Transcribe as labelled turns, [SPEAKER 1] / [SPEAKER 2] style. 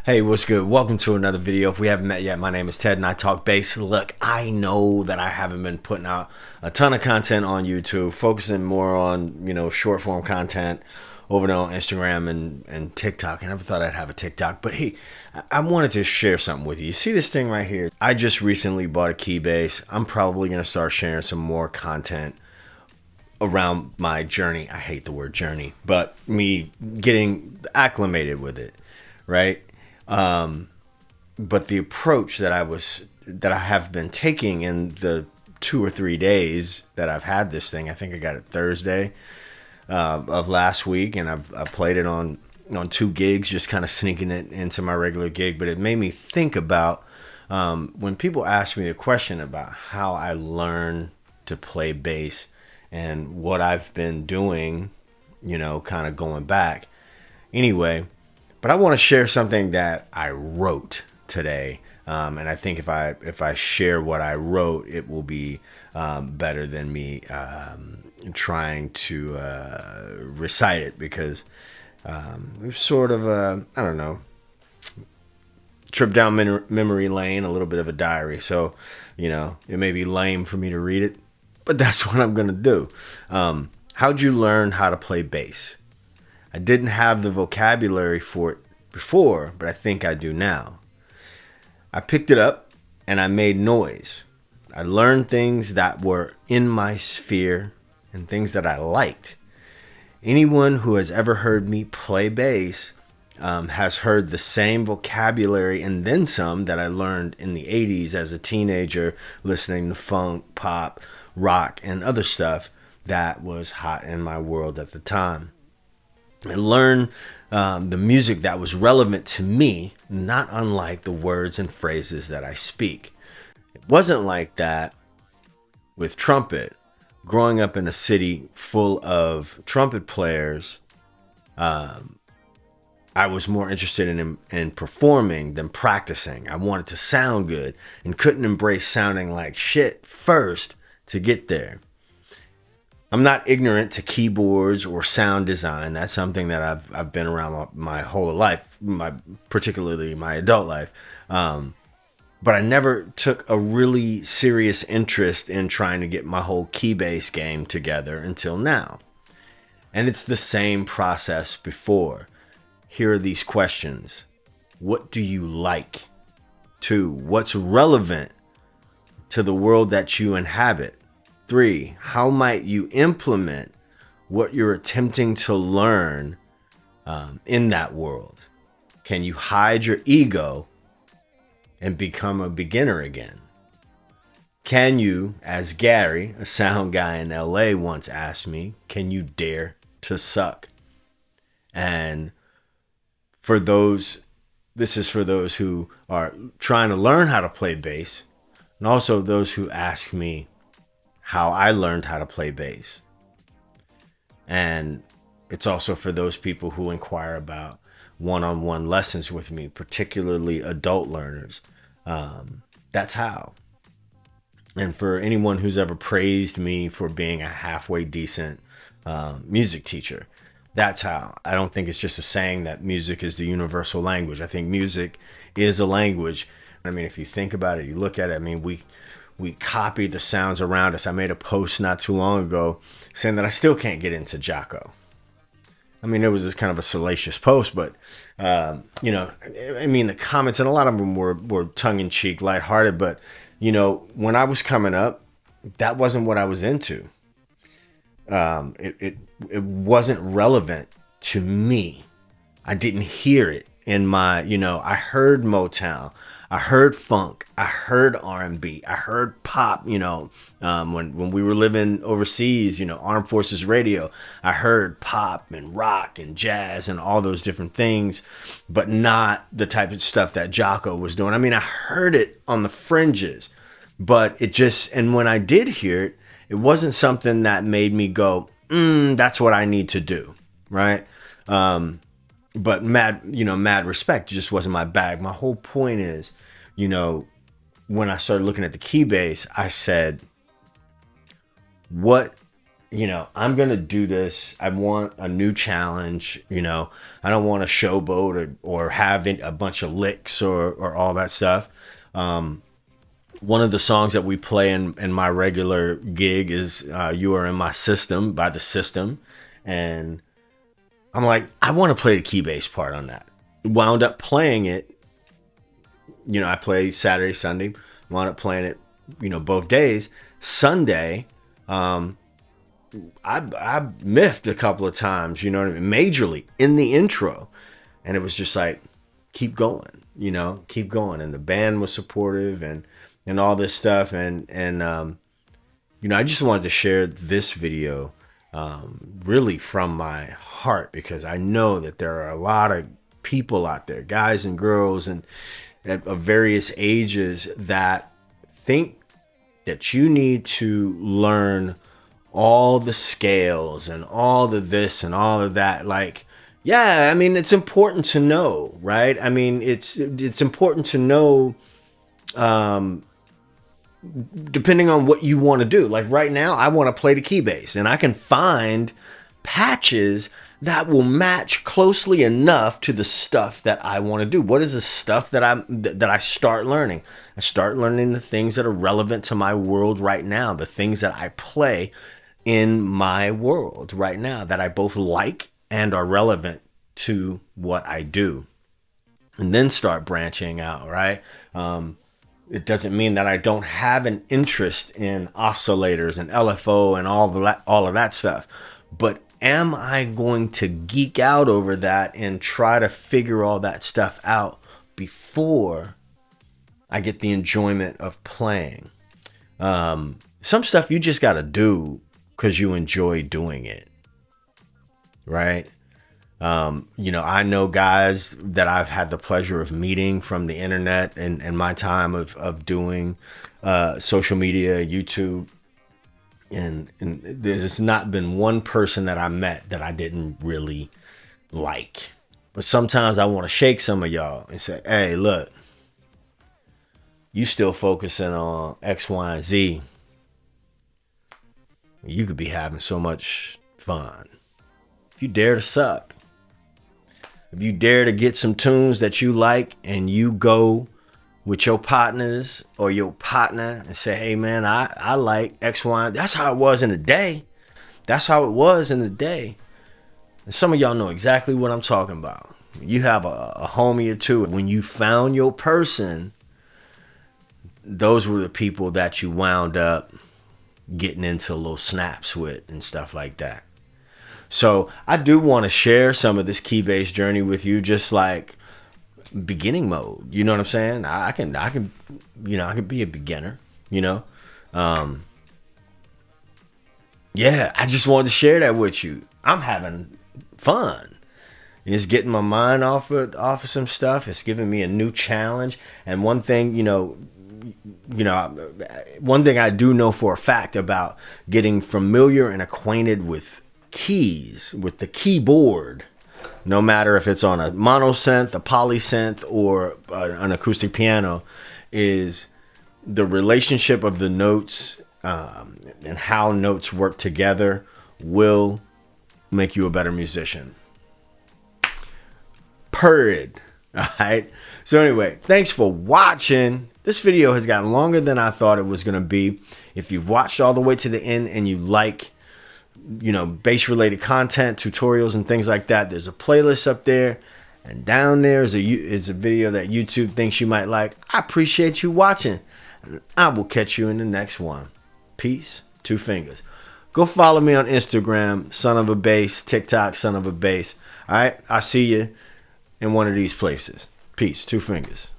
[SPEAKER 1] Hey, what's good? Welcome to another video. If we haven't met yet, my name is Ted and I talk bass. Look, I know that I haven't been putting out a ton of content on YouTube, focusing more on, short form content over there on Instagram and TikTok. I never thought I'd have a TikTok, but hey, I wanted to share something with you. You see this thing right here? I just recently bought a Keybass. I'm probably going to start sharing some more content around my journey. I hate the word journey, but me getting acclimated with it, right? But the approach that I have been taking in the 2 or 3 days that I've had this thing, I think I got it Thursday of last week, and I played it on 2 gigs, just kind of sneaking it into my regular gig. But it made me think about when people ask me a question about how I learn to play bass and what I've been doing, kind of going back. Anyway. But I want to share something that I wrote today, and I think if I share what I wrote, it will be better than me trying to recite it, because it was sort of a, I don't know, trip down memory lane, a little bit of a diary. So, it may be lame for me to read it, but that's what I'm gonna do. How'd you learn how to play bass? I didn't have the vocabulary for it before, but I think I do now. I picked it up and I made noise. I learned things that were in my sphere and things that I liked. Anyone who has ever heard me play bass has heard the same vocabulary and then some that I learned in the 80s as a teenager, listening to funk, pop, rock, and other stuff that was hot in my world at the time. And learn the music that was relevant to me, not unlike the words and phrases that I speak. It wasn't like that with trumpet. Growing up in a city full of trumpet players, I was more interested in performing than practicing. I wanted to sound good and couldn't embrace sounding like shit first to get there. I'm not ignorant to keyboards or sound design. That's something that I've been around my whole life, particularly my adult life. But I never took a really serious interest in trying to get my whole Keybass game together until now. And it's the same process before. Here are these questions. What do you like? 2, what's relevant to the world that you inhabit? 3, how might you implement what you're attempting to learn in that world? Can you hide your ego and become a beginner again? Can you, as Gary, a sound guy in LA, once asked me, can you dare to suck? And this is for those who are trying to learn how to play bass, and also those who ask me how I learned how to play bass. And it's also for those people who inquire about one-on-one lessons with me, particularly adult learners. That's how. And for anyone who's ever praised me for being a halfway decent music teacher, that's how. I don't think it's just a saying that music is the universal language. I think music is a language. I mean, if you think about it, you look at it, I mean, we copy the sounds around us. I made a post not too long ago saying that I still can't get into Jocko. I mean, it was just kind of a salacious post, but, I mean, the comments, and a lot of them were tongue-in-cheek, lighthearted, but, when I was coming up, that wasn't what I was into. It wasn't relevant to me. I didn't hear it in my, I heard Motown. I heard funk, I heard R&B, I heard pop, when we were living overseas, Armed Forces Radio, I heard pop and rock and jazz and all those different things, but not the type of stuff that Jocko was doing. I mean, I heard it on the fringes, but and when I did hear it, it wasn't something that made me go, that's what I need to do, right? But mad respect, just wasn't my bag. My whole point is, when I started looking at the Keybass, I said, what I'm going to do this. I want a new challenge. I don't want to showboat or have a bunch of licks or all that stuff. One of the songs that we play in my regular gig is You Are In My System by The System. And I'm like, I want to play the key bass part on that. Wound up playing it. I play Saturday, Sunday. Wound up playing it, both days. Sunday, I miffed a couple of times, you know what I mean? Majorly in the intro. And it was just like, keep going, keep going. And the band was supportive and all this stuff. And I just wanted to share this video really from my heart, because I know that there are a lot of people out there, guys and girls and of various ages, that think that you need to learn all the scales and all the this and all of that. Like, yeah, I mean, it's important to know, right? I mean, it's important to know, depending on what you want to do. Like right now, I want to play the key bass, and I can find patches that will match closely enough to the stuff that I want to do. What is the stuff that I start learning? I start learning the things that are relevant to my world right now, the things that I play in my world right now that I both like and are relevant to what I do. And then start branching out, right? It doesn't mean that I don't have an interest in oscillators and LFO and all of that stuff. But am I going to geek out over that and try to figure all that stuff out before I get the enjoyment of playing? Some stuff you just got to do because you enjoy doing it, right? I know guys that I've had the pleasure of meeting from the internet and my time of doing social media, YouTube. And there's not been one person that I met that I didn't really like. But sometimes I want to shake some of y'all and say, hey, look, you still focusing on X, Y, and Z. You could be having so much fun. If you dare to suck, if you dare to get some tunes that you like and you go with your partners or your partner and say, hey man, I like X, Y. That's how it was in the day. That's how it was in the day. And some of y'all know exactly what I'm talking about. You have a homie or two. When you found your person, those were the people that you wound up getting into little snaps with and stuff like that. So I do want to share some of this Keybass journey with you, just like beginning mode. You know what I'm saying? I can be a beginner, Yeah, I just wanted to share that with you. I'm having fun. It's getting my mind off of some stuff. It's giving me a new challenge. And one thing, one thing I do know for a fact about getting familiar and acquainted with keys, with the keyboard, no matter if it's on a monosynth, a polysynth, or an acoustic piano, is the relationship of the notes and how notes work together will make you a better musician. Period. All right. So anyway, thanks for watching. This video has gotten longer than I thought it was going to be. If you've watched all the way to the end and you like bass related content, tutorials and things like that, there's a playlist up there, and down there is a video that YouTube thinks you might like. I appreciate you watching, and I will catch you in the next one. Peace, 2 fingers. Go follow me on Instagram, Son of a Bass, TikTok, Son of a Bass. All right, I'll see you in one of these places. Peace, 2 fingers.